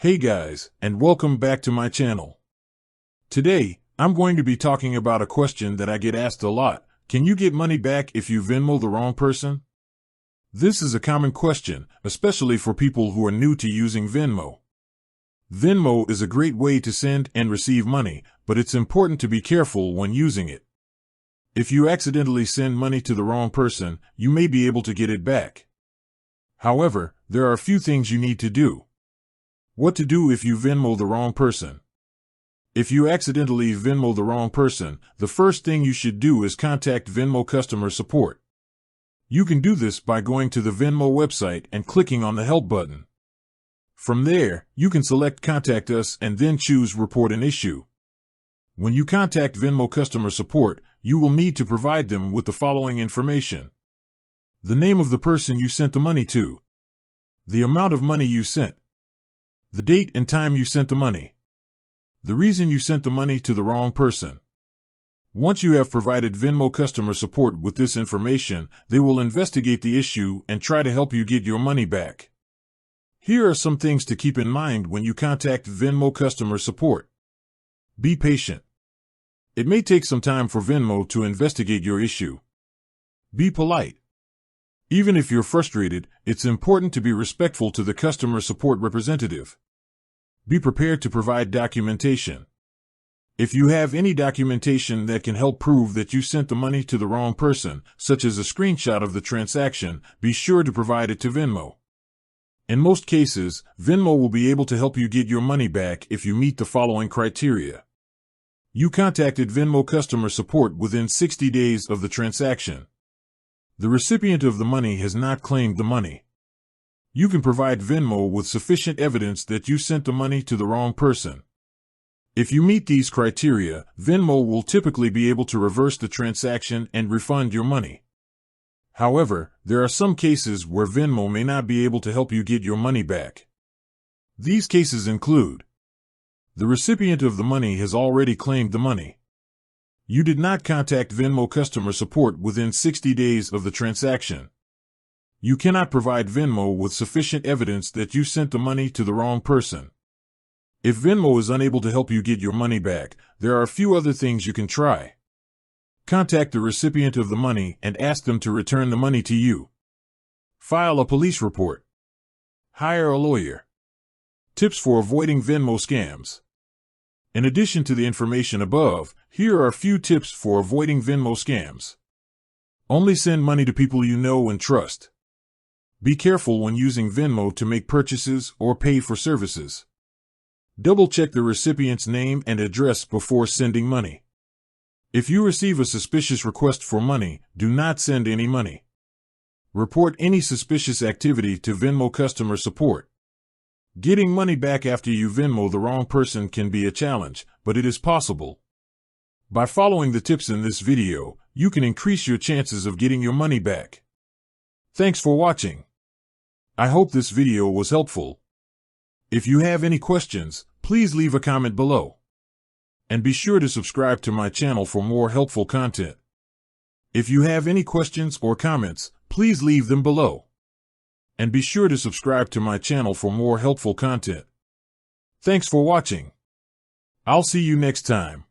Hey guys, and welcome back to my channel. Today, I'm going to be talking about a question that I get asked a lot. Can you get money back if you Venmo the wrong person? This is a common question, especially for people who are new to using Venmo. Venmo is a great way to send and receive money, but it's important to be careful when using it. If you accidentally send money to the wrong person, you may be able to get it back. However, there are a few things you need to do. What to do if you Venmo the wrong person? If you accidentally Venmo the wrong person, the first thing you should do is contact Venmo customer support. You can do this by going to the Venmo website and clicking on the Help button. From there, you can select Contact Us and then choose Report an Issue. When you contact Venmo customer support, you will need to provide them with the following information: the name of the person you sent the money to, the amount of money you sent, the date and time you sent the money, the reason you sent the money to the wrong person. Once you have provided Venmo customer support with this information, they will investigate the issue and try to help you get your money back. Here are some things to keep in mind when you contact Venmo customer support. Be patient. It may take some time for Venmo to investigate your issue. Be polite. Even if you're frustrated, it's important to be respectful to the customer support representative. Be prepared to provide documentation. If you have any documentation that can help prove that you sent the money to the wrong person, such as a screenshot of the transaction, be sure to provide it to Venmo. In most cases, Venmo will be able to help you get your money back if you meet the following criteria. You contacted Venmo customer support within 60 days of the transaction. The recipient of the money has not claimed the money. You can provide Venmo with sufficient evidence that you sent the money to the wrong person. If you meet these criteria, Venmo will typically be able to reverse the transaction and refund your money. However, there are some cases where Venmo may not be able to help you get your money back. These cases include: the recipient of the money has already claimed the money. You did not contact Venmo customer support within 60 days of the transaction. You cannot provide Venmo with sufficient evidence that you sent the money to the wrong person. If Venmo is unable to help you get your money back, there are a few other things you can try. Contact the recipient of the money and ask them to return the money to you. File a police report. Hire a lawyer. Tips for avoiding Venmo scams. In addition to the information above, here are a few tips for avoiding Venmo scams. Only send money to people you know and trust. Be careful when using Venmo to make purchases or pay for services. Double-check the recipient's name and address before sending money. If you receive a suspicious request for money, do not send any money. Report any suspicious activity to Venmo customer support. Getting money back after you Venmo the wrong person can be a challenge, but it is possible. By following the tips in this video, you can increase your chances of getting your money back. Thanks for watching. I hope this video was helpful. If you have any questions, please leave a comment below. And be sure to subscribe to my channel for more helpful content. If you have any questions or comments, please leave them below. And be sure to subscribe to my channel for more helpful content. Thanks for watching. I'll see you next time.